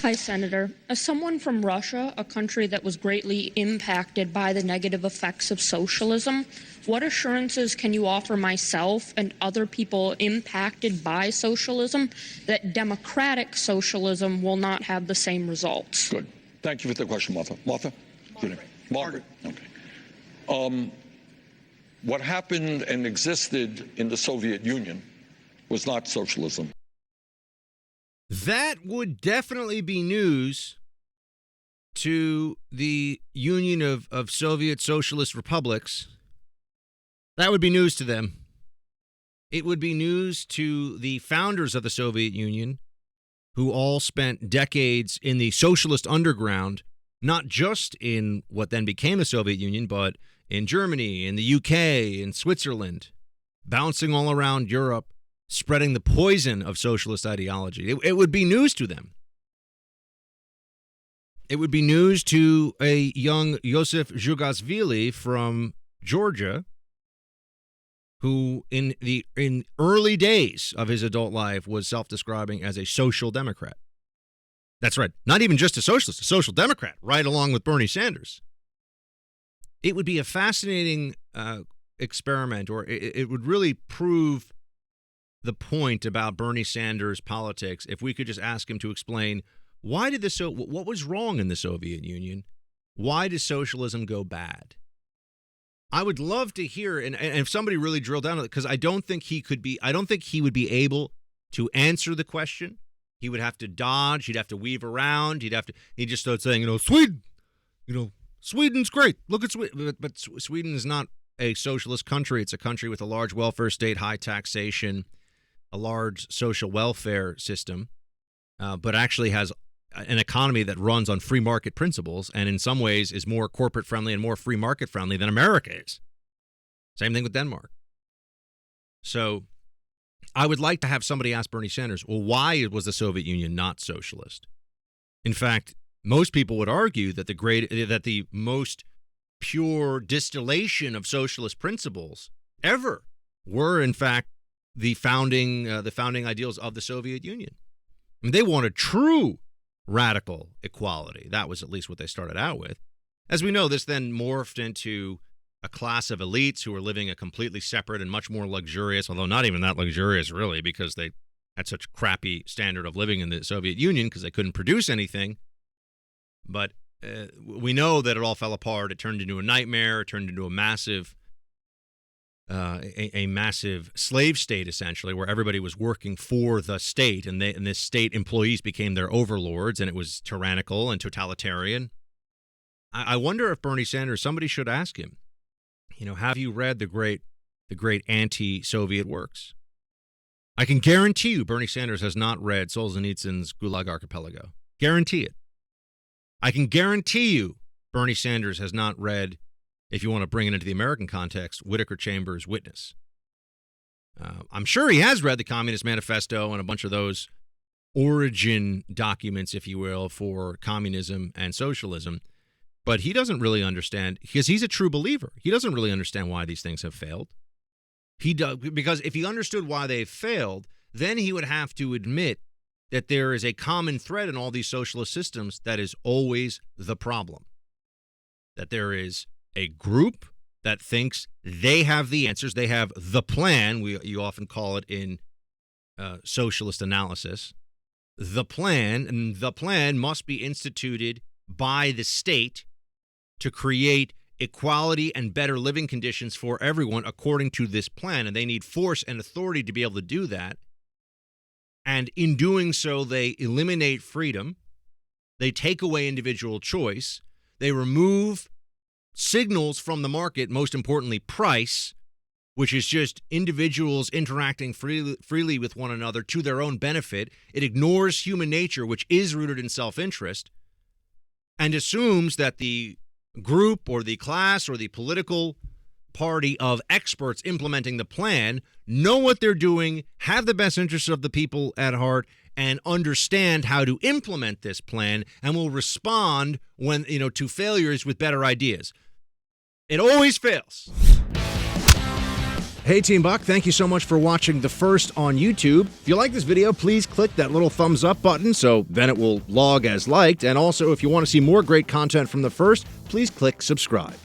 Hi, Senator. As someone from Russia, a country that was greatly impacted by the negative effects of socialism, what assurances can you offer myself and other people impacted by socialism that democratic socialism will not have the same results? Good. Thank you for the question, Martha. Martha? Margaret. Okay. What happened and existed in the Soviet Union was not socialism. That would definitely be news to the Union of Soviet Socialist Republics. That would be news to them. It would be news to the founders of the Soviet Union, who all spent decades in the socialist underground, not just in what then became the Soviet Union, but in Germany, in the UK, in Switzerland, bouncing all around Europe, spreading the poison of socialist ideology. It would be news to them. It would be news to a young Yosef Zhugasvili from Georgia, who in early days of his adult life was self-describing as a social democrat. That's right. Not even just a socialist, a social democrat, right along with Bernie Sanders. It would be a fascinating experiment, or it would really prove the point about Bernie Sanders' politics if we could just ask him to explain what was wrong in the Soviet Union? Why did socialism go bad? I would love to hear, and if somebody really drilled down on it, because I don't think he would be able to answer the question. He would have to dodge. He'd have to weave around. He'd just start saying, Sweden, Sweden's great. Look at Sweden. But Sweden is not a socialist country. It's a country with a large welfare state, high taxation, a large social welfare system, but actually has an economy that runs on free market principles and in some ways is more corporate friendly and more free market friendly than America is. Same thing with Denmark. So I would like to have somebody ask Bernie Sanders, well, why was the Soviet Union not socialist? In fact, most people would argue that the most pure distillation of socialist principles ever were, in fact, the founding ideals of the Soviet Union. I mean, they wanted true radical equality. That was at least what they started out with. As we know, this then morphed into a class of elites who were living a completely separate and much more luxurious, although not even that luxurious really, because they had such crappy standard of living in the Soviet Union because they couldn't produce anything. But we know that it all fell apart. It turned into a nightmare. It turned into a massive slave state, essentially, where everybody was working for the state, and this state employees became their overlords, and it was tyrannical and totalitarian. I wonder if Bernie Sanders, somebody should ask him, have you read the great anti-Soviet works? I can guarantee you Bernie Sanders has not read Solzhenitsyn's Gulag Archipelago. Guarantee it. I can guarantee you Bernie Sanders has not read, if you want to bring it into the American context, Whittaker Chambers' Witness. I'm sure he has read the Communist Manifesto and a bunch of those origin documents, if you will, for communism and socialism, but he doesn't really understand, because he's a true believer. He doesn't really understand why these things have failed. He does, because if he understood why they've failed, then he would have to admit that there is a common thread in all these socialist systems that is always the problem. That there is a group that thinks they have the answers, they have the plan. You often call it in socialist analysis, the plan, and the plan must be instituted by the state to create equality and better living conditions for everyone according to this plan, and they need force and authority to be able to do that. And in doing so, they eliminate freedom, they take away individual choice, they remove signals from the market, most importantly price, which is just individuals interacting freely with one another to their own benefit. It ignores human nature, which is rooted in self-interest, and assumes that the group or the class or the political party of experts implementing the plan know what they're doing, have the best interests of the people at heart, and understand how to implement this plan, and will respond to failures with better ideas. It always fails. Hey, Team Buck, thank you so much for watching The First on YouTube. If you like this video, please click that little thumbs up button so then it will log as liked. And also, if you want to see more great content from The First, please click subscribe.